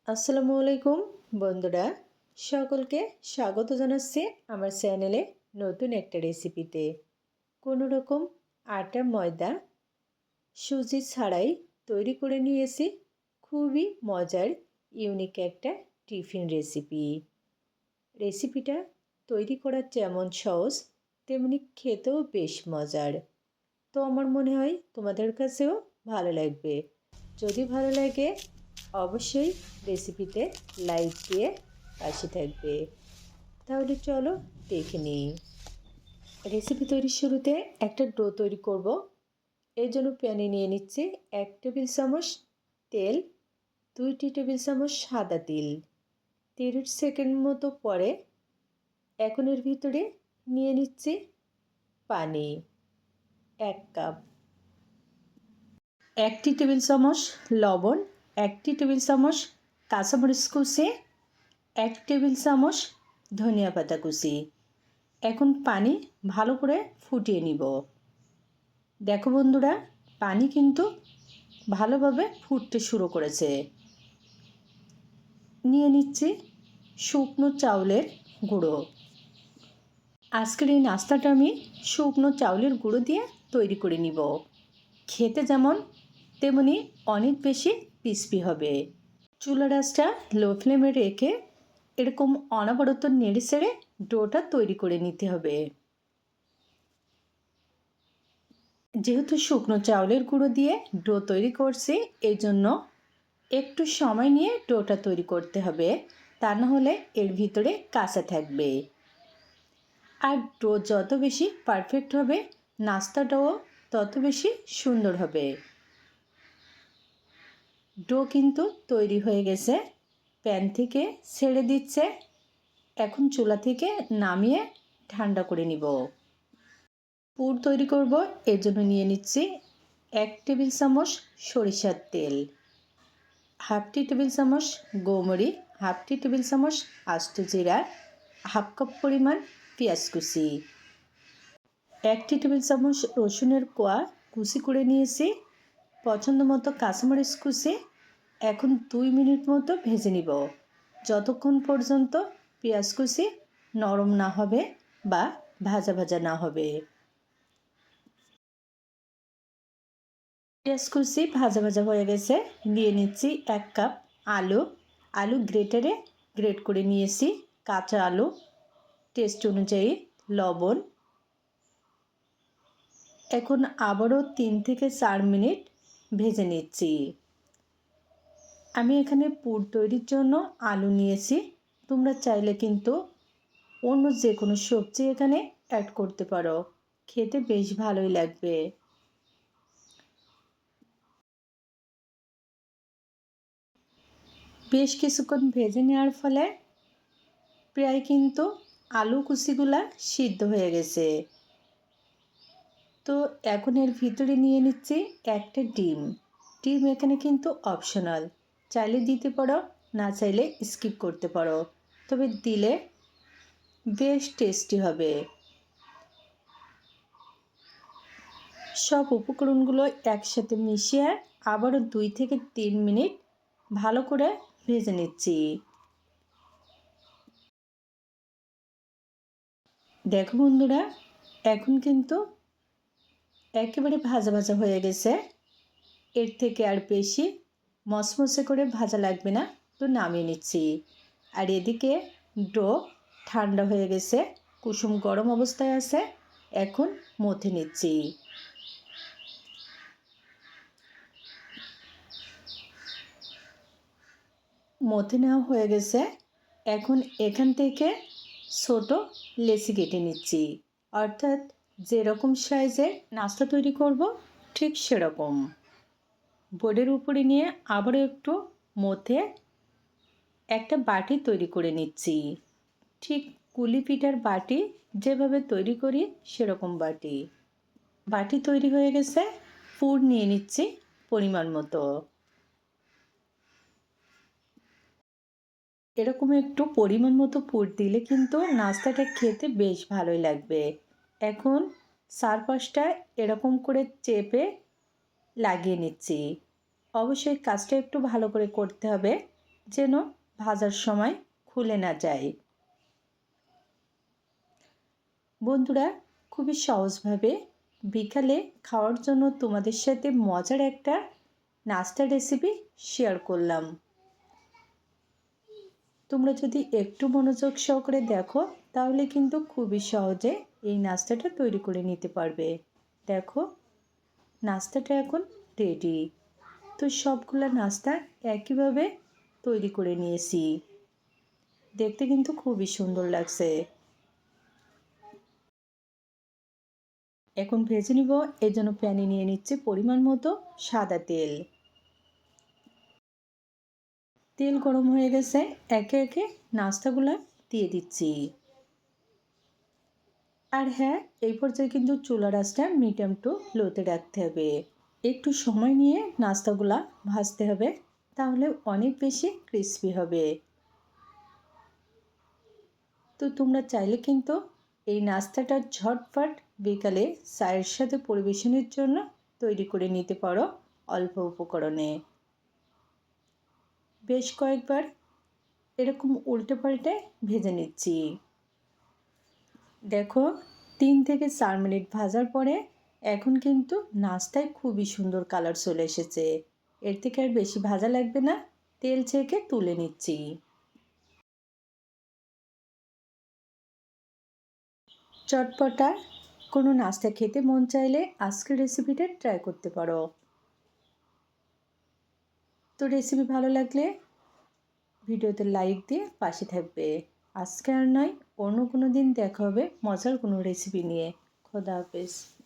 আসসালামু আলাইকুম বন্ধুরা, সকলকে স্বাগত জানাচ্ছি আমার চ্যানেলে নতুন একটা রেসিপিতে। কোনো রকম আটা ময়দা সুজি ছাড়াই তৈরি করে নিয়েছি খুবই মজার ইউনিক একটা টিফিন রেসিপি। রেসিপিটা তৈরি করা যেমন সহজ তেমনি খেতেও বেশ মজার। তো আমার মনে হয় তোমাদের কাছেও ভালো লাগবে। যদি ভালো লাগে অবশ্যই রেসিপিতে লাইক দিয়ে পাশে থাকবে। তাহলে চলো দেখে নিই। রেসিপি তৈরির শুরুতে একটা ডো তৈরি করব। এর জন্য প্যানে নিয়ে নিচ্ছি 1 টেবিল চামচ তেল, 2 টেবিল চামচ সাদা তিল। 30 সেকেন্ড মতো পরে এখন এর ভিতরে নিয়ে নিচ্ছি পানি 1 কাপ, 1 টেবিল চামচ লবণ, 1 টেবিল চামচ কাঁচামরিচ কুচি, 1 টেবিল চামচ ধনিয়া পাতা কুচি। এখন পানি ভালো করে ফুটিয়ে নিব। দেখো বন্ধুরা, পানি কিন্তু ভালোভাবে ফুটতে শুরু করেছে। নিয়ে নিচ্ছি শুকনো চাউলের গুঁড়ো। আজকের এই নাস্তাটা আমি শুকনো চাউলের গুঁড়ো দিয়ে তৈরি করে নিব। খেতে যেমন তেমনি অনেক বেশি ক্রিস্পি হবে। চুলার আঁচটা লো ফ্লেমে রেখে এরকম অনবরত নেড়ে চেড়ে ডোটা তৈরি করে নিতে হবে। যেহেতু শুকনো চাউলের গুঁড়ো দিয়ে ডো তৈরি করছি, এই জন্য একটু সময় নিয়ে ডোটা তৈরি করতে হবে, তা না হলে এর ভিতরে কাঁচা থাকবে। আর ডো যত বেশি পারফেক্ট হবে নাস্তাটাও তত বেশি সুন্দর হবে। ডো কিন্তু তৈরি হয়ে গেছে, প্যান থেকে ছেড়ে দিচ্ছে। এখন চুলা থেকে নামিয়ে ঠান্ডা করে নিব। পুর তৈরি করব, এর জন্য নিয়ে নিচ্ছি 1 টেবিল চামচ সরিষার তেল, হাফ টেবিল চামচ গোমরি, হাফ টেবিল চামচ আস্ত জিরা, হাফ কাপ পরিমাণ পেঁয়াজ কুচি, 1 টেবিল চামচ রসুনের কোয়া কুচি করে নিয়েছি, পছন্দ মতো কাঁচামরিচ কুচি। এখন 2 মিনিট মতো ভেজে নিব, যতক্ষণ পর্যন্ত পেঁয়াজ কুচি নরম না হবে বা ভাজা ভাজা না হবে। পেঁয়াজ কুচি ভাজা ভাজা হয়ে গেছে। নিয়ে নিচ্ছি 1 কাপ আলু। আলু গ্রেটারে গ্রেট করে নিয়েছি। কাঁচা আলু, টেস্ট অনুযায়ী লবণ। এখন আবারও 3 থেকে 4 মিনিট ভেজে নিচ্ছি। আমি এখানে পুর তৈরির জন্য আলু নিয়েছি। তোমরা চাইলে কিন্তু অন্য যে কোনো সবজি এখানে অ্যাড করতে পারো, খেতে বেশ ভালোই লাগবে। বেশ কিছুক্ষণ ভেজে নেওয়ার ফলে প্রায় কিন্তু আলু কুচিগুলা সিদ্ধ হয়ে গেছে। তো এখন এর ভিতরে নিয়ে নিচ্ছি একটা ডিম। ডিম এখানে কিন্তু অপশনাল, চাইলে দিতে পারো, না চাইলে স্কিপ করতে পারো, তবে দিলে বেশ টেস্টি হবে। সব উপকরণগুলো একসাথে মিশিয়ে আবারও 2 থেকে 3 মিনিট ভালো করে ভেজে নিচ্ছি। দেখো বন্ধুরা, এখন কিন্তু একেবারে ভাজা ভাজা হয়ে গেছে। এর থেকে আর বেশি মচমচে করে ভাজা লাগবে না, তো নামিয়ে নিচ্ছি। আর এদিকে ডো ঠান্ডা হয়ে গেছে, কুসুম গরম অবস্থায় আছে। এখন মথে নিচ্ছি। মথে নেওয়া হয়ে গেছে। এখন এখান থেকে ছোট লেচি কেটে নিচ্ছি, অর্থাৎ যেরকম সাইজের নাস্তা তৈরি করব ঠিক সেরকম। বোর্ডের উপরে নিয়ে আবারও একটু মথে একটা বাটি তৈরি করে নিচ্ছি। ঠিক কুলি পিঠার বাটি যেভাবে তৈরি করি সেরকম বাটি। বাটি তৈরি হয়ে গেছে। পুর নিয়ে নিচ্ছি পরিমাণ মতো। এরকম একটু পরিমাণ মতো পুর দিলে কিন্তু নাস্তাটা খেতে বেশ ভালোই লাগবে। এখন চারপাশটা এরকম করে চেপে লাগিয়ে নিচ্ছি। অবশ্যই কাজটা একটু ভালো করে করতে হবে, যেন ভাজার সময় খুলে না যায়। বন্ধুরা, খুবই সহজভাবে বিকালে খাওয়ার জন্য তোমাদের সাথে মজার একটা নাস্তার রেসিপি শেয়ার করলাম। তোমরা যদি একটু মনোযোগ সহকারে দেখো তাহলে কিন্তু খুবই সহজে এই নাস্তাটা তৈরি করে নিতে পারবে। দেখো, নাস্তাটা এখন রেডি। তো সবগুলা নাস্তা একইভাবে তৈরি করে নিয়েছি। দেখতে কিন্তু খুবই সুন্দর লাগছে। এখন ভেজে নিব। এর জন্য প্যানে নিয়ে নিচ্ছি পরিমাণ মতো সাদা তেল। তেল গরম হয়ে গেছে, একে একে নাস্তাগুলো দিয়ে দিচ্ছি। আর হ্যাঁ, এই পর্যায়ে কিন্তু চুলার আঁচটা মিডিয়াম টু লোতে রাখতে হবে। একটু সময় নিয়ে নাস্তাগুলা ভাজতে হবে, তাহলে অনেক বেশি ক্রিস্পি হবে। তো তোমরা চাইলে কিন্তু এই নাস্তাটা ঝটপট বিকালে চায়ের সাথে পরিবেশনের জন্য তৈরি করে নিতে পারো অল্প উপকরণে। বেশ কয়েকবার এরকম উল্টে পাল্টে ভেজে নিচ্ছি। দেখো, 3 থেকে 4 মিনিট ভাজার পরে এখন কিন্তু নাস্তায় খুবই সুন্দর কালার চলে এসেছে। এর থেকে আর বেশি ভাজা লাগবে না, তেল ছেঁকে তুলে নিচ্ছি। চটপটা কোনো নাস্তা খেতে মন চাইলে আজকের রেসিপিটা ট্রাই করতে পারো। তো রেসিপি ভালো লাগলে ভিডিওতে লাইক দিয়ে পাশে থাকবে। আজকে আর নয়, অন্য কোনো দিন দেখা হবে মজার কোনো রেসিপি নিয়ে। খোদা হাফেজ।